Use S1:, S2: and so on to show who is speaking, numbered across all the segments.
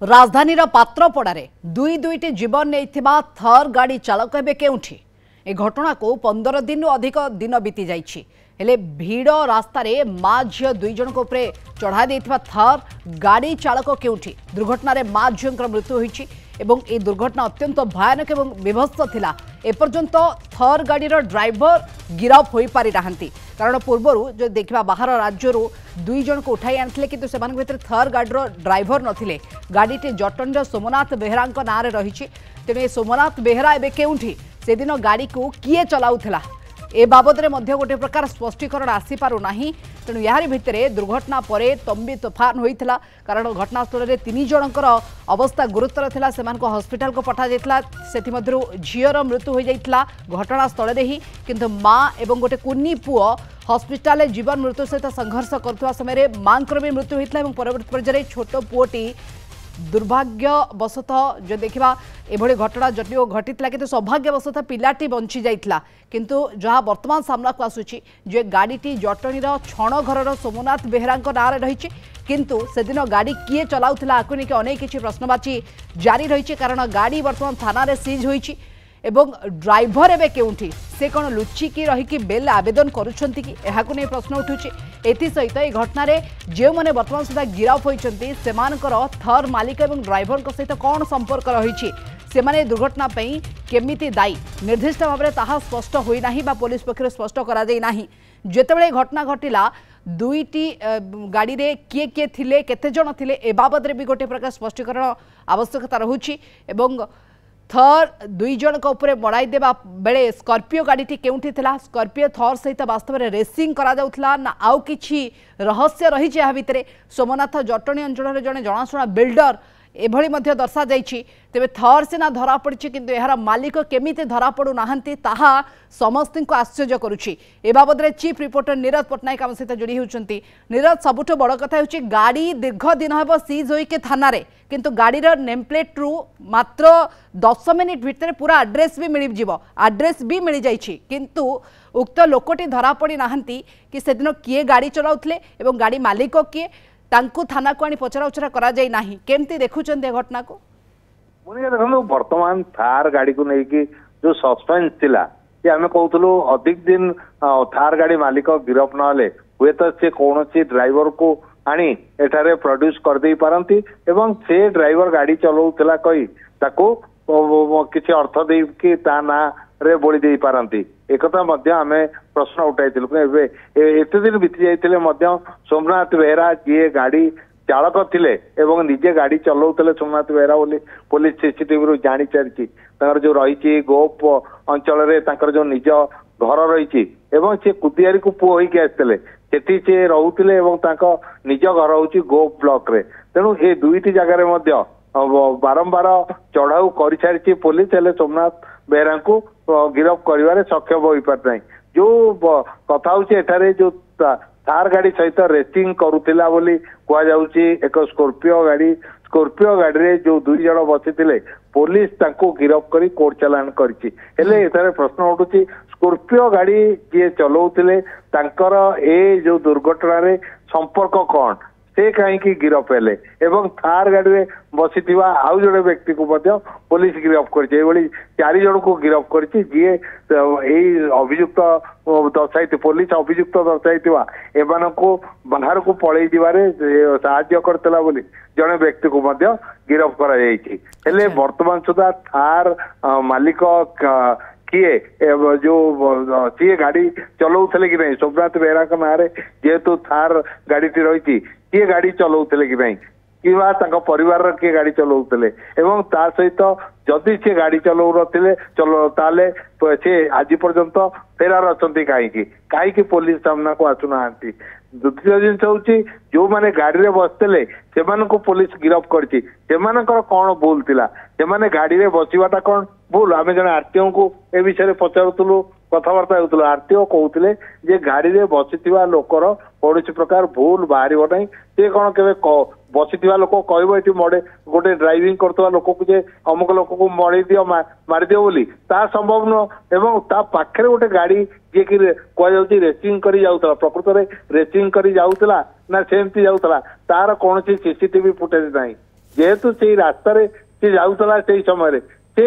S1: राजधानीर पात्रपड़ारे दुई दुईटी जीवन नहीं थर गाड़ी चालक एवं केउठी ए घटना को 15 दिन अधिक दिन बीती जाइछि हेले भीड़ रास्तार माँ झील दुई जन चढ़ा देथिबा थर गाड़ी चालक केउठी दुर्घटन माँ झील मृत्यु होइछि एवं ए दुर्घटना अत्यंत भयानक एवं विभत्स थिला एपर्यंत थर गाड़ी ड्राइवर गिरफ हो पारि नाहांती कारण पूर्वर जो देखा बाहर राज्य दुई जन को उठाई आनी किंतु से भीतर थर गाड़ी ड्राइवर नथिले गाड़ीटी जटन सोमनाथ बेहरा ना रही तेणु सोमनाथ बेहरा एवं केउठी से दिन गाड़ी को किए चलाउथिला ए बाबद में गोटे प्रकार स्पष्टीकरण आसीपारु नाही तेणु यार भितर दुर्घटना परे तंबी तोफान होइथिला कारण घटनास्थल में 3 जनकर अवस्था गुरुतर थिला सेमानको हॉस्पिटल को पठा जाइथिला सेथि मध्यरु झियर मृत्यु हो जाइथिला घटनास्थल में ही किंतु माँ एवं गोटे कुनी पुओ हॉस्पिटल जीवन मृत्यु सहित संघर्ष करथुवा समय मां भी मृत्यु होइथिला एवं परवर्ती पर्यायर छोट पुओटी दुर्भाग्यवशतः जो देखा एभली घटना जटिल घटीला किंतु सौभाग्यवशतः पिलाटी बंची जाइथिला किंतु जहाँ वर्तमान सामना को आसुची जे गाड़ीटी जटणीर छण घर सोमनाथ बेहरा ना रही किंतु से दिन गाड़ी किए चलाउथिला आकु नेकी अनेक किछि प्रश्नवाची जारी रही कारण गाड़ी वर्तमान थाना रे सीज होइछि एवं ड्राइवर एवं केउठी से कौन लुचिकी रहीकि बेल आवेदन करुछंती कि एहाकु नै प्रश्न उठुछि एथि सहित ए घटना जो मैंने वर्तमान सुधा गिरफ होइछंती सेमानकर थर मालिक एवं ड्राइवर सहित कौन संपर्क रही सेमाने दुर्घटना पई केमिति दायी निर्दिष्ट भाव में ताहा स्पष्ट होई नाही बा पुलिस पक्षर स्पष्ट करा जाई नाही जेतेबेले घटना घटिला दुईटी गाड़ी रे किए किए थिले केते जण थिले ए बाबद रे भी गोटे प्रकार स्पष्टीकरण आवश्यकता रहुछि एवं थर दुई जन ऊपर बढ़ाई देवा बेले स्कॉर्पियो गाड़ीटी केउठी थिला स्कॉर्पियो थर सहित वास्तव में रेसिंग करा जाउथला ना आउ किछि रहस्य रही है भितर सोमनाथ जटणी अंचल जड़े जनाशुना बिल्डर एभली मध्य दर्शा जाइछि तेबे थर सिना धरा पड़ी किंतु यार मालिक केमिति धरा पड़ू नाहंती ताहा समस्त को आश्चर्य करुछि ए बाबद रे चीफ रिपोर्टर नीरज पटनायक आम सहित जोड़ी होउछंती नीरज सबुठ बड़ कथा होछि गाड़ी दीर्घ दिन हेबो सीज होई के थाना रे किंतु गाड़ीर नेम प्लेट रु मात्र 10 मिनिट भितर पूरा एड्रेस भी मिल जिवो एड्रेस भी मिल जाइछि किंतु उक्त लोकटी धरा पड़ी नाहंती कि सेदिन किए गाड़ी चलाउथले एवं गाड़ी मालिक किए तांकु थाना को आनी पचरा उचरा करा जाई नाही केमती देखुचंदे घटना को
S2: मुनिया देखो वर्तमान थार गाड़ी को लेकिन जो सस्पेंस थिला कि आमे कहतलु अधिक दिन थार गाड़ी मालिक गिरफ नले हुए तो से कौन ड्राइवर को आनी एठारे प्रोड्यूस कर दे पारंती एवं से ड्राइवर गाड़ी चलाउतला कही ताको किसी अर्थ दे कि ता ना रे बोली दे पारंती एकथा मध्य आमे प्रश्न उठाइथिलु एते दिन बीती जाइथिले मध्य सोमनाथ बेहरा जी गाड़ी चालक थिले एवं निजे गाड़ी चलाउतले सोमनाथ बेहरा बोली पुलिस सीसीटीवी रु जानी चरिछि ताकर जो रही गोप अंचल रे ताकर जो निज घर रही एवं से कुतियारी को पुओ होइके आस्थिले सेठी से रहउतिले एवं ताको निज घर होछि गोप ब्लॉक रे तेणु ए दुईटी जगह रे मध्य बारंबार चढ़ाऊ कर सारी पुलिस हेले सोमनाथ बेहरा को गिरफ कर सक्षम हो पार नहीं जो कथा होठारे जो थार गाड़ी सहित रेसिंग करुला बोली कहुच्छी एक स्कॉर्पियो गाड़ी रे जो दुई जन बसी पुलिस तांको गिरफ करी कोर्ट चालान करछि हेले एथारे प्रश्न उठुछि स्कॉर्पियो गाड़ी जे चलाउथिले तांकर ए जो दुर्घटना रे संपर्क कौन से कहीं गिरफ हेले एवं थार गाड़ी में बसी आउ जड़े व्यक्ति को पुलिस गिरफ कर 4 जन को गिरफ कर जी अभियुक्त दर्शाई पुलिस अभियुक्त दर्शाई एमान को बाहर को पलि साहाय्य करतला बोली जड़े व्यक्ति को गिरफ कर वर्तमान सुधा थार मालिक किए जो सी गाड़ी चलाउले कि नहीं सोमनाथ बेहरा ना जेहेतु थार गाड़ी रही किए गाड़ी चलाउले कि नहीं कि परिवार किए गाड़ी चलाउले एवं ता सहित जदि सी गाड़ी चलाउ नथिले ताले से आज पर्यंत फेरार अच्छा कहीं पुलिस सामना को आसुना द्वितीय जिन हूँ जो मैंने गाड़ी रे बसते से पुलिस गिरफ करछि कौन भूल थिला से गाड़ी रे बसवाटा कौन भूल आम जन आरटीओ को ए विषय पचारूलु कथबार्ता होता आरटीओ कहते जे गाड़ी रे बसी लोकर कौन प्रकार भूल बाहर ना सी कौन के बसी लोक कह मड़े गोटे ड्राइविंग करता लोक को जे अमुक लोक को मड़े दियो मारिदियो बोली ता संभव नुह एवं ता पाखे गोटे गाड़ी जी कि कहुच्छी रेसिंग कर जाऊला प्रकृत में रेसिंग कर जाऊला ना सेमती जाऊला तार कौन सीसीटीवी फुटेज ना जेहेतु से रास्ता से जाऊला से समय से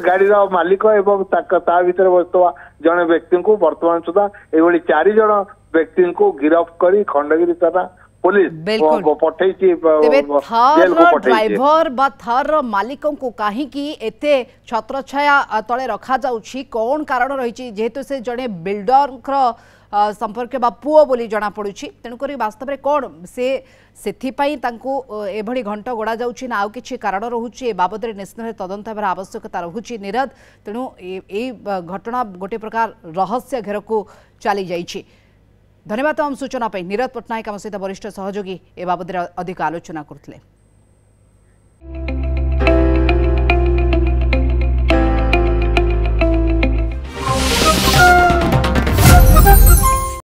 S2: गाड़ी मालिक एवं ता भीतर बसुवा जड़े व्यक्ति को वर्तमान सुधा ये 4 जन व्यक्ति को गिरफ्त कर खंडगिरी थाना पुलिस पठे
S1: ड्राइवर बा थार मालिक को कहीं एते छत्र छाया तले रखा जाउछि कौन कारण रही जेहेतु से जड़े बिल्डर संपर्क बा पुओ बोली जना पड़ुछि तेणुक वास्तव में कौन से घंट गोड़ा जाउछि ना आउ किछि कारण रहुछि ए बाबद निश्चित तदंत हेबार आवश्यकता रहुछि निरद तेणु ए घटना गोटे प्रकार रहस्य घेर को चली जाइछि। धन्यवाद तमाम सूचना निरद पट्टनायक आम सहित वरिष्ठ सहयोगी ए बाबद अधिक आलोचना करथिले।